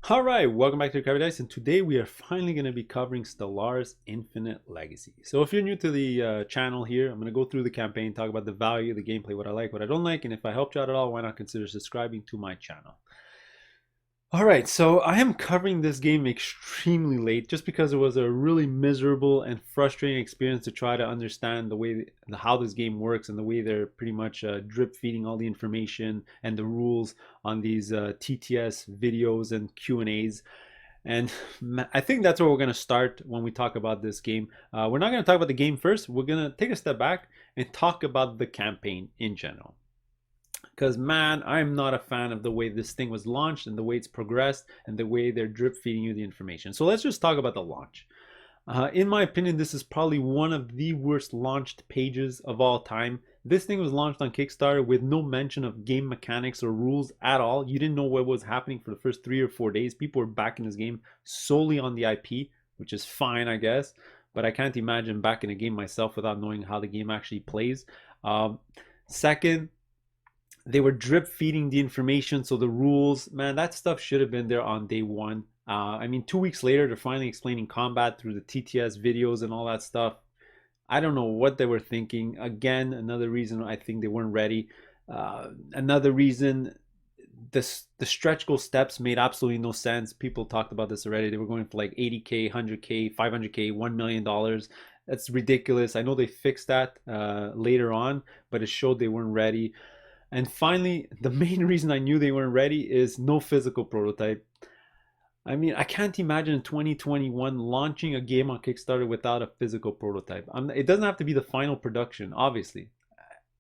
All right, welcome back to Paradise, and today we are finally going to be covering Stellaris Infinite Legacy. So if you're new to the channel here, I'm going to go through the campaign, talk about the value, the gameplay, what I like, what I don't like, and if I helped you out at all, why not consider subscribing to my channel. All right, so I am covering this game extremely late just because it was a really miserable and frustrating experience to try to understand the way how this game works and the way they're pretty much drip feeding all the information and the rules on these TTS videos and Q&As. And I think that's where we're going to start when we talk about this game. We're not going to talk about the game first. We're going to take a step back and talk about the campaign in general. Because man, I'm not a fan of the way this thing was launched and the way it's progressed and the way they're drip feeding you the information. So let's just talk about the launch. In my opinion, this is probably one of the worst launched pages of all time. This thing was launched on Kickstarter with no mention of game mechanics or rules at all. You didn't know what was happening for the first 3 or 4 days. People were backing this game solely on the IP, which is fine, I guess. But I can't imagine backing a game myself without knowing how the game actually plays. Second, they were drip feeding the information, so the rules, man, that stuff should have been there on day one. I mean, 2 weeks later, they're finally explaining combat through the TTS videos and all that stuff. I don't know what they were thinking. Again, another reason I think they weren't ready. Another reason, the stretch goal steps made absolutely no sense. People talked about this already. They were going for like 80K, 100K, 500K, $1 million. That's ridiculous. I know they fixed that later on, but it showed they weren't ready. And finally, the main reason I knew they weren't ready is no physical prototype. I mean, I can't imagine in 2021 launching a game on Kickstarter without a physical prototype. It doesn't have to be the final production, obviously.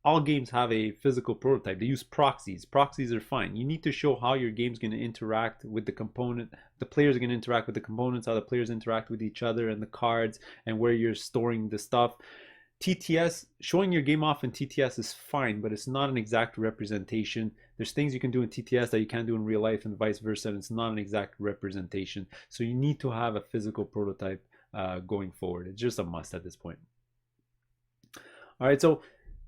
All games have a physical prototype. They use proxies. Proxies are fine. You need to show how your game's going to interact with the component. The players are going to interact with the components, how the players interact with each other and the cards, and where you're storing the stuff. TTS, showing your game off in TTS is fine, but it's not an exact representation. There's things you can do in TTS that you can't do in real life and vice versa, and it's not an exact representation. So you need to have a physical prototype going forward. It's just a must at this point. All right, so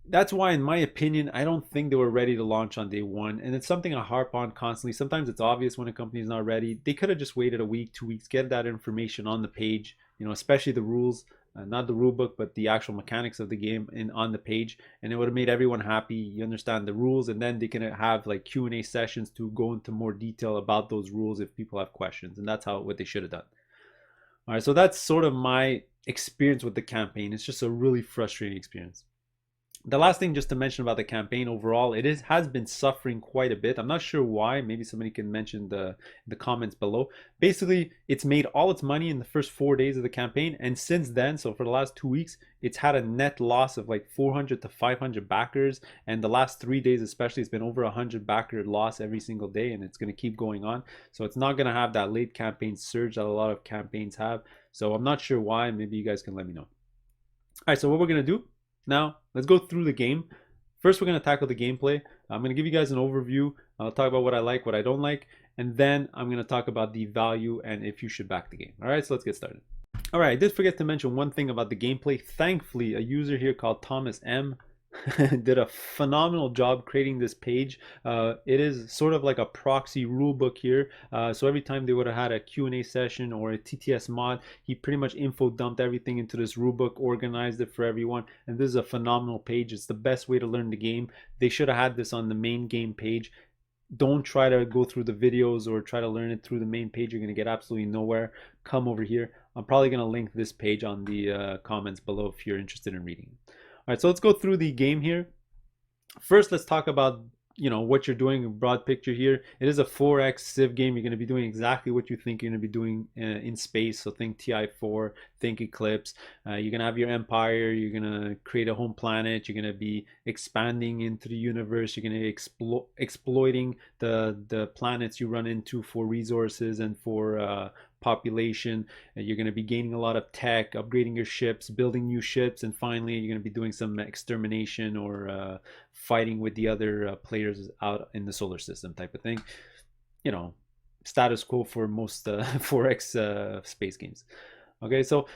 that's why, in my opinion, I don't think they were ready to launch on day one. And it's something I harp on constantly. Sometimes it's obvious when a company is not ready. They could have just waited a week, 2 weeks, get that information on the page, especially the rules. Not the rule book, but the actual mechanics of the game on the page, and it would have made everyone happy. You understand the rules, and then they can have like Q&A sessions to go into more detail about those rules if people have questions, and that's what they should have done. All right, so that's sort of my experience with the campaign. It's just a really frustrating experience. The last thing just to mention about the campaign overall, has been suffering quite a bit. I'm not sure why. Maybe somebody can mention the comments below. Basically, it's made all its money in the first 4 days of the campaign, and since then, so for the last 2 weeks, it's had a net loss of like 400 to 500 backers, and the last 3 days especially, it's been over 100 backer loss every single day, and it's going to keep going on. So it's not going to have that late campaign surge that a lot of campaigns have. So I'm not sure why. Maybe you guys can let me know. All right, so what we're going to do now, let's go through the game. First, we're going to tackle the gameplay. I'm going to give you guys an overview. I'll talk about what I like, what I don't like, and then I'm going to talk about the value and if you should back the game. All right, so let's get started. All right, I did forget to mention one thing about the gameplay. Thankfully, a user here called Thomas M did a phenomenal job creating this page. It is sort of like a proxy rule book here. So every time they would have had a Q&A session or a TTS mod, he pretty much info dumped everything into this rule book, organized it for everyone, and this is a phenomenal page. It's the best way to learn the game. They should have had this on the main game page. Don't try to go through the videos or try to learn it through the main page. You're going to get absolutely nowhere. Come over here. I'm probably going to link this page on the comments below if you're interested in reading it. All right, so let's go through the game here. First, let's talk about what you're doing in broad picture here. It is a 4X Civ game. You're going to be doing exactly what you think you're going to be doing in space. So think TI4, think Eclipse. You're going to have your empire. You're going to create a home planet. You're going to be expanding into the universe. You're going to exploiting the planets you run into for resources and for population. You're going to be gaining a lot of tech, upgrading your ships, building new ships, and finally you're going to be doing some extermination or fighting with the other players out in the solar system type of thing. Status quo for most 4X space games. Okay, so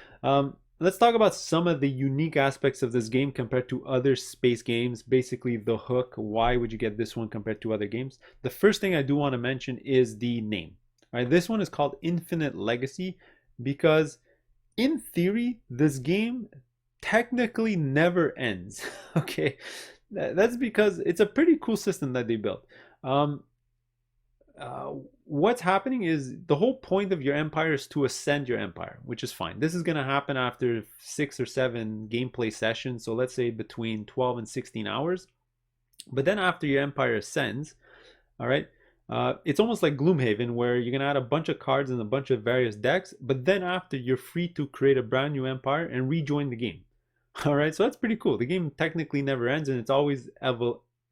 let's talk about some of the unique aspects of this game compared to other space games. Basically, the hook. Why would you get this one compared to other games? The first thing I do want to mention is the name. All right, this one is called Infinite Legacy because in theory, this game technically never ends. Okay, that's because it's a pretty cool system that they built. Um, what's happening is the whole point of your empire is to ascend your empire, which is fine. This is going to happen after 6 or 7 gameplay sessions. So let's say between 12 and 16 hours. But then after your empire ascends, all right, it's almost like Gloomhaven, where you're gonna add a bunch of cards and a bunch of various decks, but then after you're free to create a brand new empire and rejoin the game. All right, so that's pretty cool. The game technically never ends, and it's always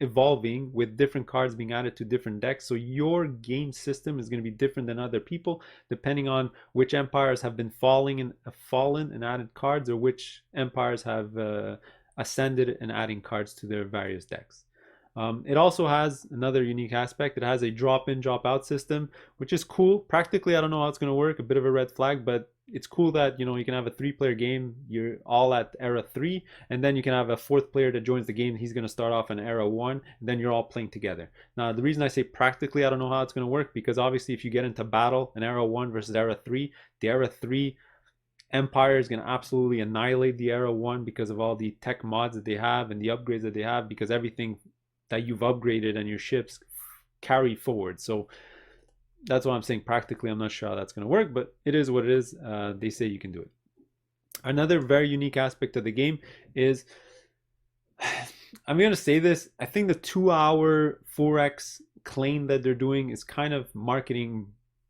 evolving with different cards being added to different decks. So your game system is going to be different than other people, depending on which empires have been fallen and added cards, or which empires have ascended and adding cards to their various decks. It also has another unique aspect. It has a drop-in, drop-out system, which is cool. Practically, I don't know how it's going to work. A bit of a red flag, but it's cool that, you know, you can have a 3-player game. You're all at era 3, and then you can have a 4th player that joins the game. He's going to start off in era 1, and then you're all playing together. Now, the reason I say practically, I don't know how it's going to work, because obviously, if you get into battle in era 1 versus era 3, the era 3 Empire is going to absolutely annihilate the era 1 because of all the tech mods that they have and the upgrades that they have, because everything that you've upgraded and your ships carry forward. So that's why I'm saying practically I'm not sure how that's going to work, but it is what it is. They say you can do it. Another very unique aspect of the game is, I'm going to say this, I think the 2-hour 4x claim that they're doing is kind of marketing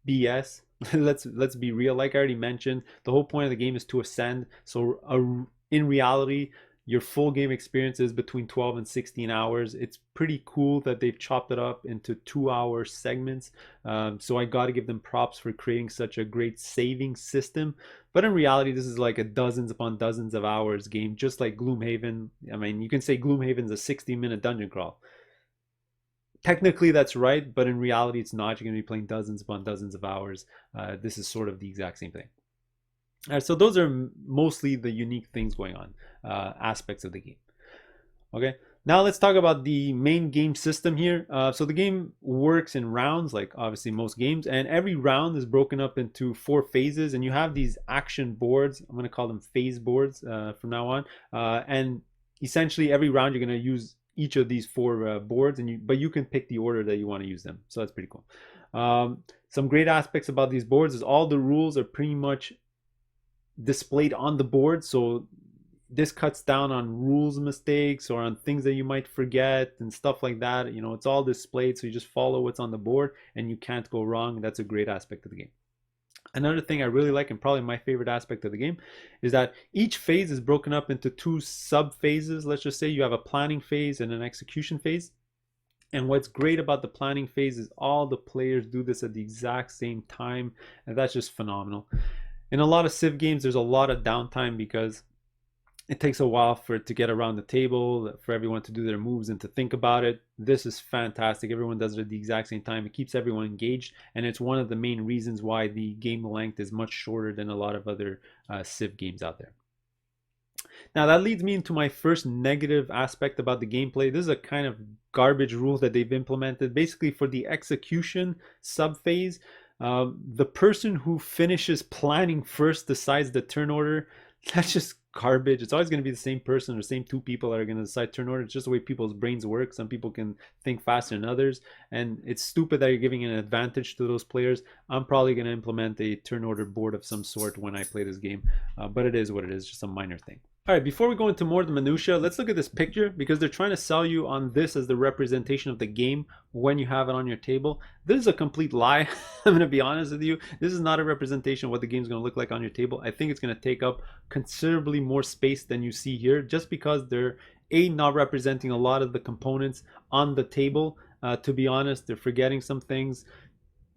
BS. Let's be real. Like I already mentioned, the whole point of the game is to ascend. So in reality, your full game experience is between 12 and 16 hours. It's pretty cool that they've chopped it up into 2-hour segments. So I got to give them props for creating such a great saving system. But in reality, this is like a dozens upon dozens of hours game, just like Gloomhaven. I mean, you can say Gloomhaven's a 60-minute dungeon crawl. Technically, that's right, but in reality, it's not. You're going to be playing dozens upon dozens of hours. This is sort of the exact same thing. All right, so those are mostly the unique things going on, aspects of the game. Okay, now let's talk about the main game system here. So the game works in rounds, like obviously most games, and every round is broken up into 4 phases, and you have these action boards. I'm going to call them phase boards from now on, and essentially every round you're going to use each of these 4 boards, but you can pick the order that you want to use them. So that's pretty cool. Some great aspects about these boards is all the rules are pretty much displayed on the board, so this cuts down on rules mistakes or on things that you might forget and stuff like that. You know, it's all displayed, so you just follow what's on the board and you can't go wrong. That's a great aspect of the game. Another thing I really like, and probably my favorite aspect of the game, is that each phase is broken up into 2 sub phases. Let's just say you have a planning phase and an execution phase. And what's great about the planning phase is all the players do this at the exact same time, and that's just phenomenal. In a lot of Civ games, there's a lot of downtime because it takes a while for it to get around the table, for everyone to do their moves and to think about it. This is fantastic. Everyone does it at the exact same time. It keeps everyone engaged, and it's one of the main reasons why the game length is much shorter than a lot of other Civ games out there. Now that leads me into my first negative aspect about the gameplay. This is a kind of garbage rule that they've implemented. Basically, for the execution sub-phase, the person who finishes planning first decides the turn order. That's just garbage. It's always going to be the same person or same 2 people that are going to decide turn order. It's just the way people's brains work. Some people can think faster than others, and it's stupid that you're giving an advantage to those players. I'm probably going to implement a turn order board of some sort when I play this game, but it is what it is, just a minor thing. All right, before we go into more of the minutia, let's look at this picture, because they're trying to sell you on this as the representation of the game when you have it on your table. This is a complete lie. I'm going to be honest with you. This is not a representation of what the game is going to look like on your table. I think it's going to take up considerably more space than you see here, just because they're not representing a lot of the components on the table. To be honest, they're forgetting some things.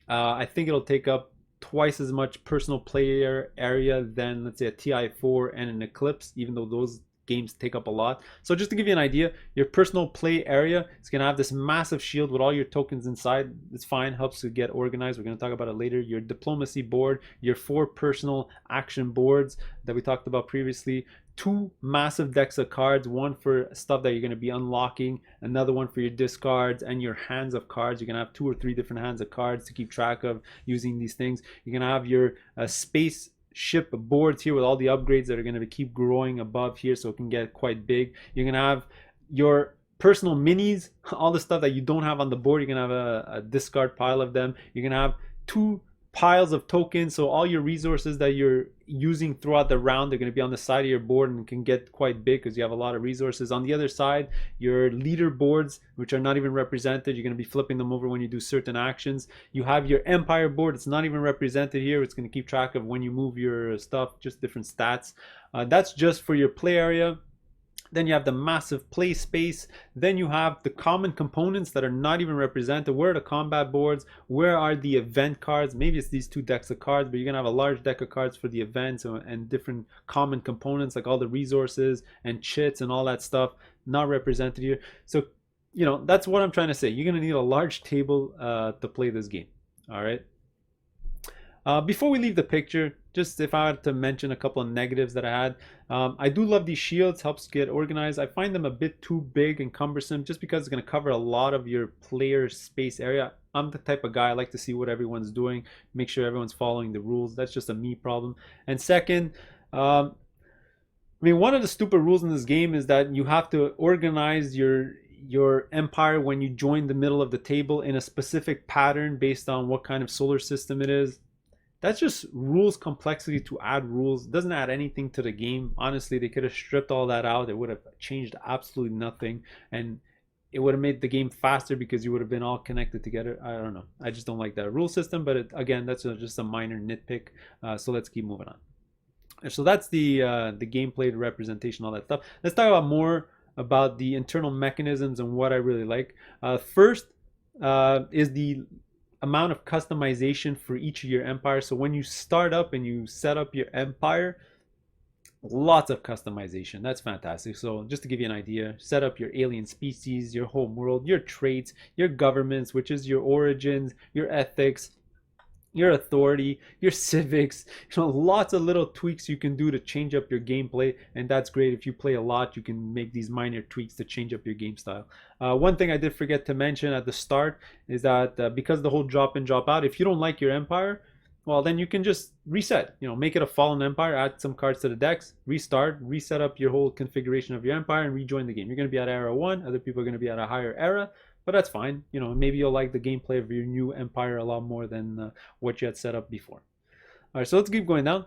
I think it'll take up twice as much personal player area than, let's say, a TI4 and an Eclipse, even though those games take up a lot. So just to give you an idea, your personal play area is going to have this massive shield with all your tokens inside. It's fine, helps to get organized. We're going to talk about it later. Your diplomacy board, your 4 personal action boards that we talked about previously, two massive decks of cards, one for stuff that you're going to be unlocking, another one for your discards and your hands of cards. You're going to have 2 or 3 different hands of cards to keep track of using these things. You're going to have your space ship boards here with all the upgrades that are going to keep growing above here, so it can get quite big. You're going to have your personal minis, all the stuff that you don't have on the board. You're going to have a discard pile of them. You're going to have 2 piles of tokens, so all your resources that you're using throughout the round, they're going to be on the side of your board and can get quite big because you have a lot of resources. On the other side, your leaderboards, which are not even represented, you're going to be flipping them over when you do certain actions. You have your empire board, it's not even represented here. It's going to keep track of when you move your stuff, just different stats. That's just for your play area. Then you have the massive play space. Then you have the common components that are not even represented. Where are the combat boards? Where are the event cards? Maybe it's these 2 decks of cards, but you're going to have a large deck of cards for the events and different common components like all the resources and chits and all that stuff not represented here. So, you know, that's what I'm trying to say. You're going to need a large table to play this game. All right. Before we leave the picture, just if I had to mention a couple of negatives that I had, I do love these shields, helps get organized. I find them a bit too big and cumbersome just because it's going to cover a lot of your player space area. I'm the type of guy, I like to see what everyone's doing, make sure everyone's following the rules. That's just a me problem. And second, I mean, one of the stupid rules in this game is that you have to organize your empire when you join the middle of the table in a specific pattern based on what kind of solar system it is. That's just rules complexity to add rules. It doesn't add anything to the game. Honestly, they could have stripped all that out. It would have changed absolutely nothing. And it would have made the game faster because you would have been all connected together. I don't know. I just don't like that rule system. But again, that's just a minor nitpick. So let's keep moving on. So that's the gameplay, the representation, all that stuff. Let's talk about more about the internal mechanisms and what I really like. First is the amount of customization for each of your empires. So when you start up and you set up your empire, lots of customization. That's fantastic. So just to give you an idea, set up your alien species, your home world, your traits, your governments, which is your origins, your ethics, your authority, your civics, lots of little tweaks you can do to change up your gameplay, and that's great. If you play a lot, you can make these minor tweaks to change up your game style. One thing I did forget to mention at the start is that because the whole drop in, drop out, if you don't like your empire, well, then you can just reset, make it a fallen empire, add some cards to the decks, restart, reset up your whole configuration of your empire and rejoin the game. You're going to be at era 1, other people are going to be at a higher era. But that's fine. Maybe you'll like the gameplay of your new empire a lot more than what you had set up before. All right, so let's keep going down.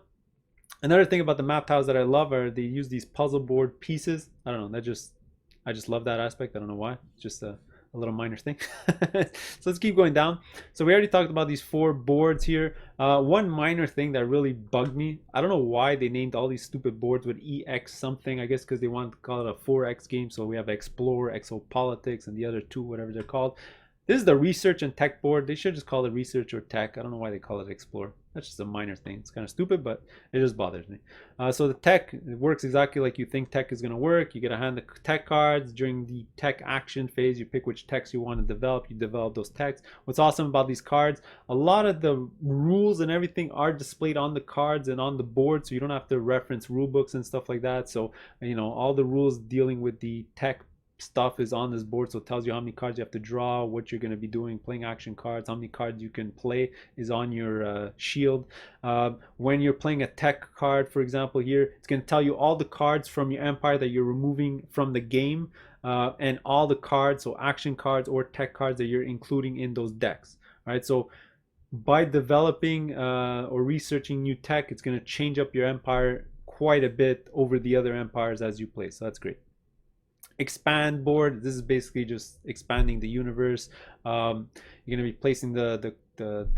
Another thing about the map tiles that I love are they use these puzzle board pieces. I don't know, I just love that aspect. I don't know why. It's just a little minor thing. So let's keep going down. So we already talked about these 4 boards here. One minor thing that really bugged me, I don't know why they named all these stupid boards with EX something. I guess because they wanted to call it a 4X game. So we have Explore, Exopolitics, and the other 2, whatever they're called. This is the research and tech board. They should just call it research or tech. I don't know why they call it explore. That's just a minor thing. It's kind of stupid, but it just bothers me. So the tech, it works exactly like you think tech is going to work. You get a hand of tech cards. During the tech action phase, you pick which techs you want to develop. You develop those techs. What's awesome about these cards, a lot of the rules and everything are displayed on the cards and on the board, so you don't have to reference rule books and stuff like that. So, all the rules dealing with the tech stuff is on this board, so it tells you how many cards you have to draw, what you're going to be doing, playing action cards, how many cards you can play is on your shield. When you're playing a tech card, for example, here it's going to tell you all the cards from your empire that you're removing from the game, and all the cards, so action cards or tech cards that you're including in those decks. All right, so by developing or researching new tech, it's going to change up your empire quite a bit over the other empires as you play, so that's great. Expand board, this is basically just expanding the universe. You're going to be placing the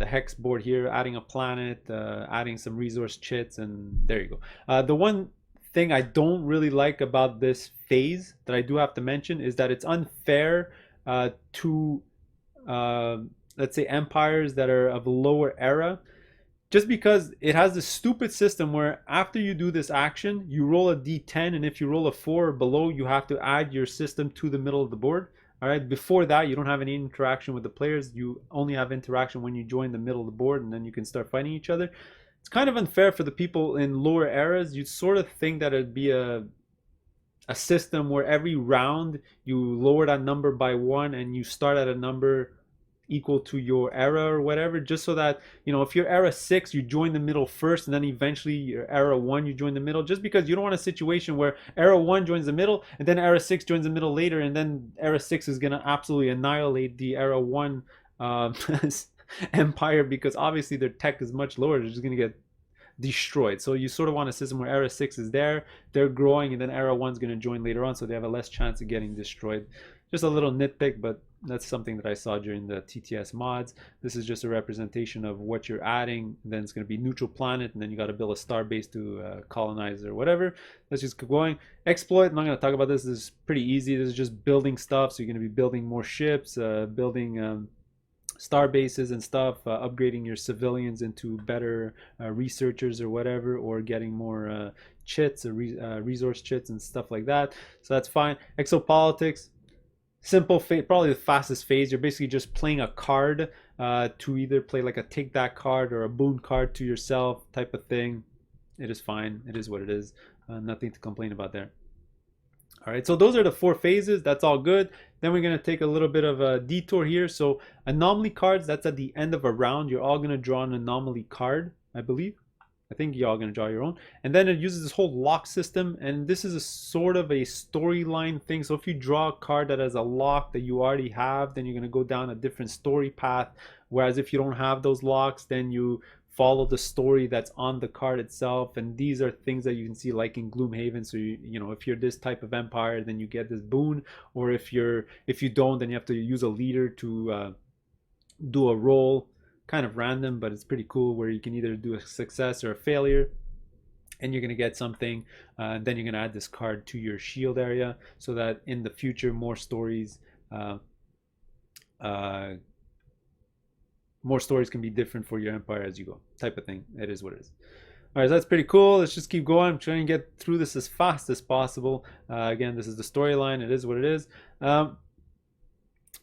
hex board here, adding a planet, adding some resource chits, and there you go. The one thing I don't really like about this phase that I do have to mention is that it's unfair to let's say empires that are of a lower era, just because it has this stupid system where after you do this action, you roll a d10, and if you roll a 4 or below, you have to add your system to the middle of the board. All right, before that, you don't have any interaction with the players. You only have interaction when you join the middle of the board, and then you can start fighting each other. It's kind of unfair for the people in lower eras. You'd sort of think that it'd be a system where every round you lower that number by one and you start at a number equal to your era or whatever, just so that, you know, if you're era 6, you join the middle first, and then eventually your era 1, you join the middle, just because you don't want a situation where era 1 joins the middle and then era 6 joins the middle later, and then era 6 is going to absolutely annihilate the era 1 empire, because obviously their tech is much lower. They're just going to get destroyed. So you sort of want a system where era 6 is there, they're growing, and then era 1 is going to join later on, so they have a less chance of getting destroyed. Just a little nitpick, but that's something that I saw during the TTS mods. This is just a representation of what you're adding. Then it's going to be neutral planet, and then you got to build a star base to colonize or whatever. Let's just keep going. Exploit, I'm not going to talk about this. This is pretty easy. This is just building stuff. So you're going to be building more ships, building star bases and stuff, upgrading your civilians into better researchers or whatever, or getting more chits or resource chits and stuff like that. So that's fine. Exopolitics, simple, probably the fastest phase. You're basically just playing a card to either play like a take that card or a boon card to yourself type of thing. It is fine. It is what it is. Nothing to complain about there. All right, so those are the 4 phases. That's all good. Then we're going to take a little bit of a detour here. So anomaly cards, that's at the end of a round. You're all going to draw an anomaly card, I believe. I think you're all going to draw your own. And then it uses this whole lock system. And this is a sort of a storyline thing. So if you draw a card that has a lock that you already have, then you're going to go down a different story path. Whereas if you don't have those locks, then you follow the story that's on the card itself. And these are things that you can see like in Gloomhaven. So you know, if you're this type of empire, then you get this boon, or if you don't, then you have to use a leader to do a roll. Kind of random, but it's pretty cool, where you can either do a success or a failure, and you're going to get something. Then you're going to add this card to your shield area, so that in the future more stories can be different for your empire as you go, type of thing. It is what it is. All right, so that's pretty cool. Let's just keep going. I'm trying to get through this as fast as possible. Again, this is the storyline. It is what it is.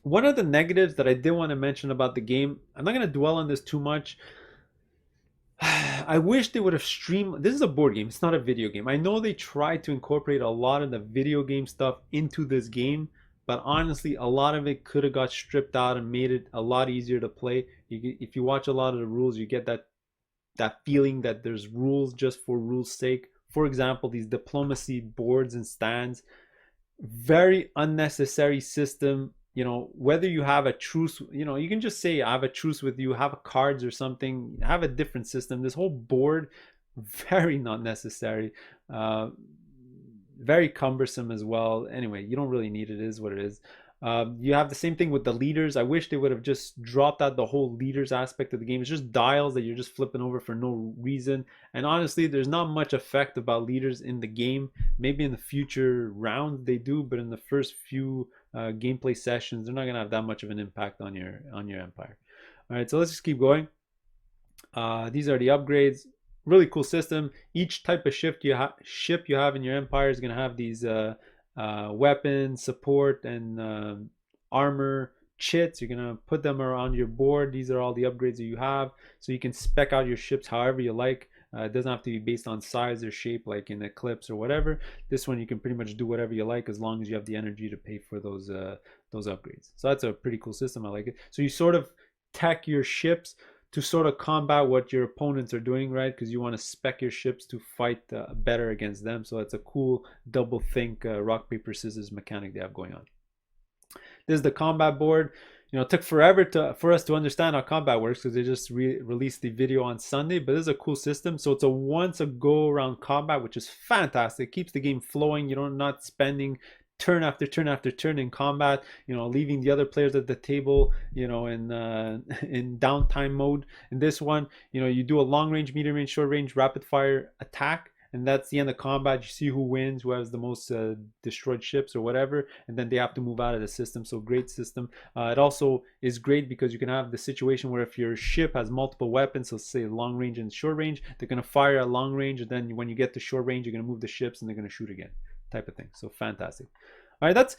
One of the negatives that I did want to mention about the game, I'm not going to dwell on this too much. I wish they would have streamed. This is a board game. It's not a video game. I know they tried to incorporate a lot of the video game stuff into this game, but honestly, a lot of it could have got stripped out and made it a lot easier to play. If you watch a lot of the rules, you get that feeling that there's rules just for rules' sake. For example, these diplomacy boards and stands, very unnecessary system. You know, whether you have a truce, you know, you can just say I have a truce with you, have cards or something, have a different system. This whole board, very not necessary, very cumbersome as well. Anyway, you don't really need it. It is what it is. You have the same thing with the leaders. I wish they would have just dropped out the whole leaders aspect of the game. It's just dials that you're just flipping over for no reason. And honestly, there's not much effect about leaders in the game. Maybe in the future rounds they do, but in the first few gameplay sessions, they're not gonna have that much of an impact on your empire. All right, so let's just keep going. These are the upgrades. Really cool system. Each type of ship you have in your empire is gonna have these weapons, support, and armor chits. You're gonna put them around your board. These are all the upgrades that you have, so you can spec out your ships however you like. It doesn't have to be based on size or shape like in Eclipse or whatever. This one you can pretty much do whatever you like, as long as you have the energy to pay for those upgrades. So that's a pretty cool system. I like it. So you sort of tech your ships to sort of combat what your opponents are doing, right? Because you want to spec your ships to fight better against them. So it's a cool double think rock paper scissors mechanic they have going on. This is the combat board. You know, it took forever for us to understand how combat works, because they just released the video on Sunday, but this is a cool system. So it's a once a go around combat, which is fantastic. It keeps the game flowing. You know, not spending turn after turn after turn in combat, you know, leaving the other players at the table, you know, in downtime mode. In this one, you know, you do a long range, medium range, short range, rapid fire attack, and that's the end of combat. You see who wins, who has the most destroyed ships or whatever, and then they have to move out of the system. So great system. It also is great because you can have the situation where if your ship has multiple weapons, so say long range and short range, they're going to fire at long range, and then when you get to short range, you're going to move the ships and they're going to shoot again, type of thing. So fantastic. All right, that's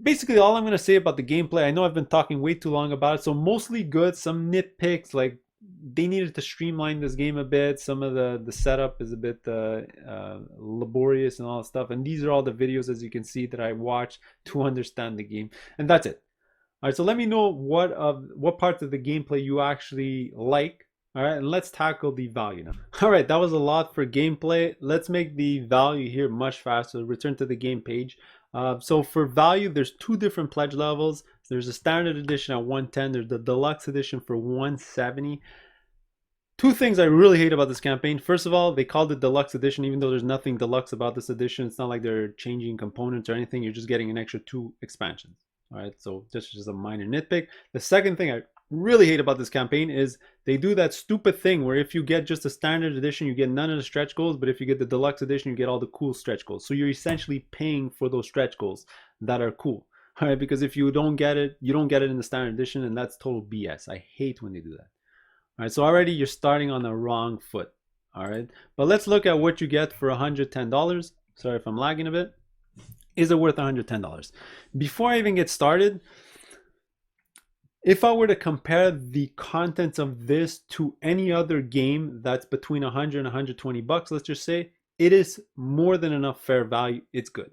basically all I'm going to say about the gameplay. I know I've been talking way too long about it, so mostly good. Some nitpicks, like they needed to streamline this game a bit. Some of the setup is a bit laborious and all that stuff. And these are all the videos, as you can see, that I watched to understand the game. And that's it. All right, so let me know what parts of the gameplay you actually like. All right, and let's tackle the value now. All right, that was a lot for gameplay. Let's make the value here much faster. Return to the game page. So for value, there's two different pledge levels. There's a standard edition at 110. There's the deluxe edition for 170. Two things I really hate about this campaign. First of all, they called it deluxe edition, even though there's nothing deluxe about this edition. It's not like they're changing components or anything. You're just getting an extra 2 expansions. All right, so this is just a minor nitpick. The second thing I really hate about this campaign is they do that stupid thing where if you get just a standard edition, you get none of the stretch goals, but if you get the deluxe edition, you get all the cool stretch goals. So you're essentially paying for those stretch goals that are cool. All right, because if you don't get it, you don't get it in the standard edition, and that's total BS. I hate when they do that. All right, so already you're starting on the wrong foot. All right, but let's look at what you get for $110. Sorry if I'm lagging a bit. Is it worth $110? Before I even get started, if I were to compare the contents of this to any other game that's between 100 and 120 bucks, let's just say, it is more than enough fair value. It's good.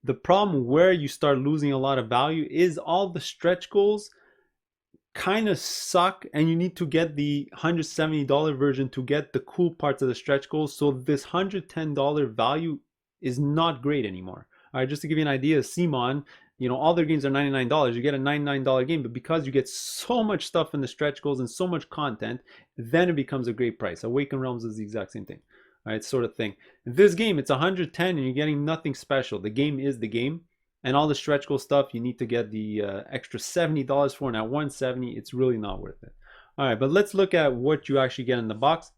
The problem where you start losing a lot of value is all the stretch goals kind of suck, and you need to get the $170 version to get the cool parts of the stretch goals. So this $110 value is not great anymore. All right, just to give you an idea, Simon, you know, all their games are $99. You get a $99 game, but because you get so much stuff in the stretch goals and so much content, then it becomes a great price. Awakened Realms is the exact same thing. All right, sort of thing. In this game, it's 110 and you're getting nothing special. The game is the game. And all the stretch goal stuff, you need to get the extra $70 for. And at 170, it's really not worth it. All right, but let's look at what you actually get in the box.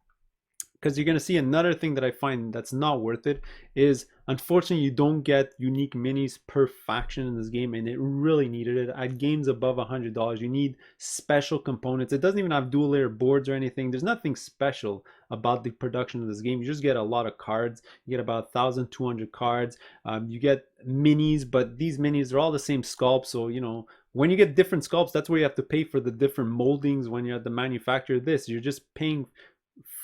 Because you're going to see another thing that I find that's not worth it is, unfortunately, you don't get unique minis per faction in this game, and it really needed it. At games above $100, you need special components. It doesn't even have dual layer boards or anything. There's nothing special about the production of this game. You just get a lot of cards. You get about 1,200 cards. You get minis, but these minis are all the same sculpt. So, you know, when you get different sculpts, that's where you have to pay for the different moldings. When you're at the manufacturer of this, you're just paying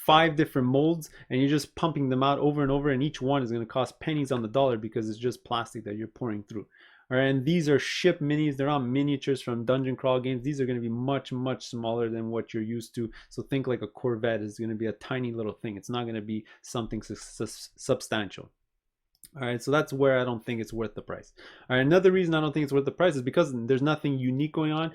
5 different molds and you're just pumping them out over and over, and each one is going to cost pennies on the dollar because it's just plastic that you're pouring through. All right, and these are ship minis. They're not miniatures from dungeon crawl games. These are going to be much smaller than what you're used to. So think like a Corvette is going to be a tiny little thing. It's not going to be something substantial. All right, so that's where I don't think it's worth the price. All right, another reason I don't think it's worth the price is because there's nothing unique going on.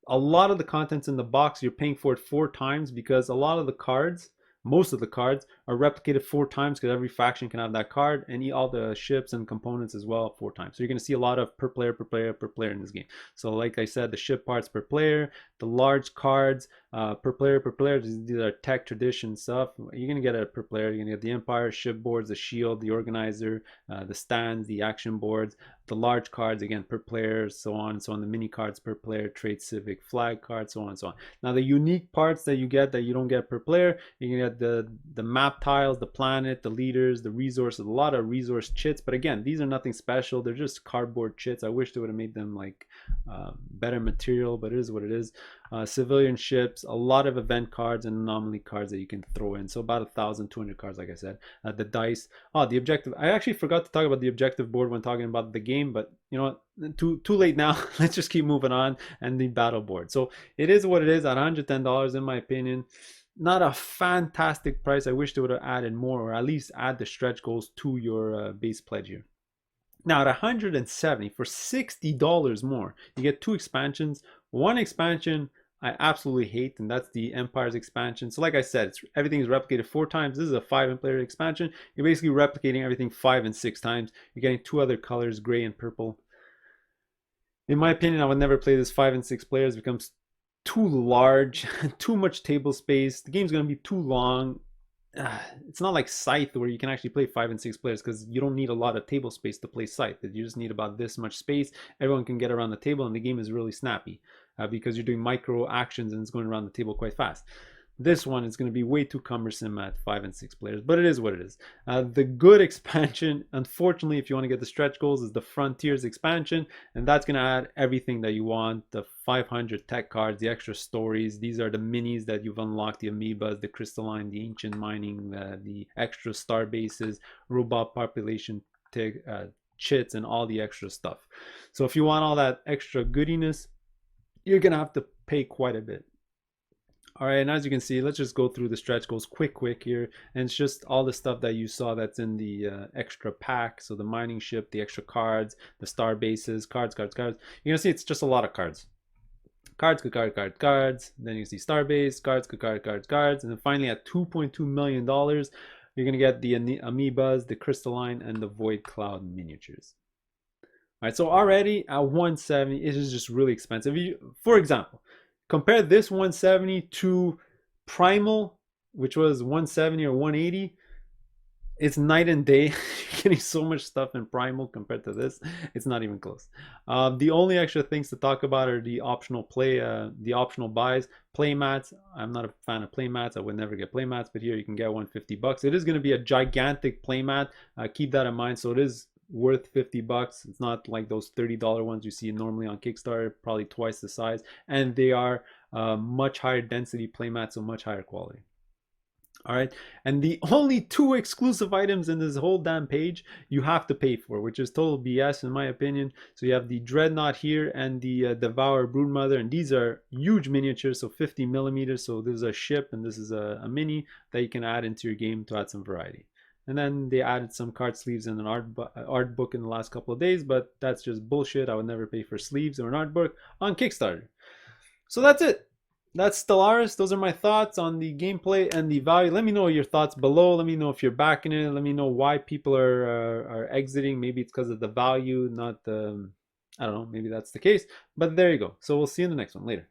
A lot of the contents in the box, you're paying for it 4 times because a lot of the cards, most of the cards, are replicated 4 times because every faction can have that card, and all the ships and components as well 4 times. So you're going to see a lot of per player in this game. So like I said, the ship parts per player, the large cards per player. These are tech tradition stuff. You're going to get it per player. You're going to get the Empire, ship boards, the shield, the organizer, the stands, the action boards, the large cards, again, per player, so on and so on. The mini cards per player, trade civic, flag cards, so on and so on. Now the unique parts that you get that you don't get per player, you can get the map tiles, the planet, the leaders, the resources, a lot of resource chits. But again, these are nothing special. They're just cardboard chits. I wish they would have made them like better material, but it is what it is. Civilian ships, a lot of event cards and anomaly cards that you can throw in. So about 1,200 cards, like I said. The dice. Oh, the objective. I actually forgot to talk about the objective board when talking about the game, but you know what? Too late now. Let's just keep moving on. And the battle board. So it is what it is at $110 in my opinion. Not a fantastic price. I wish they would have added more, or at least add the stretch goals to your base pledge here. Now at 170 for $60 more, you get 2 expansions. One expansion I absolutely hate, and that's the Empire's expansion. So like I said, everything is replicated 4 times. This is a 5-player expansion. You're basically replicating everything 5 and 6 times. You're getting 2 other colors, gray and purple. In my opinion, I would never play this 5 and 6 players. It becomes too large, too much table space. The game's going to be too long. It's not like Scythe where you can actually play 5 and 6 players because you don't need a lot of table space to play Scythe. You just need about this much space. Everyone can get around the table, and the game is really snappy because you're doing micro actions and it's going around the table quite fast. This one is going to be way too cumbersome at 5 and 6 players, but it is what it is. The good expansion, unfortunately, if you want to get the stretch goals, is the Frontiers expansion, and that's going to add everything that you want: the 500 tech cards, the extra stories. These are the minis that you've unlocked: the amoebas, the crystalline, the ancient mining, the extra star bases, robot population chits, and all the extra stuff. So if you want all that extra goodiness, you're going to have to pay quite a bit. All right, and as you can see, let's just go through the stretch goals quick here. And it's just all the stuff that you saw that's in the extra pack. So the mining ship, the extra cards, the star bases, cards. You're gonna see it's just a lot of cards. Cards. Then you see star base, cards. And then finally at $2.2 million, you're gonna get the amoebas, the crystalline, and the void cloud miniatures. All right, so already at 170, it is just really expensive. For example, compare this 170 to Primal, which was 170 or 180. It's night and day. You're getting so much stuff in Primal compared to this. It's not even close. The only extra things to talk about are the optional the optional buys. Playmats. I'm not a fan of playmats. I would never get playmats, but here you can get one $50. It is going to be a gigantic playmat. Keep that in mind. So it is worth $50. It's not like those $30 ones you see normally on Kickstarter, probably twice the size, and they are much higher density playmats, so much higher quality. All right, and the only 2 exclusive items in this whole damn page you have to pay for, which is total BS in my opinion. So you have the Dreadnought here and the Devour Broodmother, and these are huge miniatures, so 50 millimeters. So this is a ship and this is a mini that you can add into your game to add some variety. And then they added some card sleeves and an art book in the last couple of days, but that's just bullshit. I would never pay for sleeves or an art book on Kickstarter. So that's it. That's Stellaris. Those are my thoughts on the gameplay and the value. Let me know your thoughts below. Let me know if you're backing it. Let me know why people are exiting. Maybe it's because of the value, not the, I don't know, maybe that's the case. But there you go. So we'll see you in the next one later.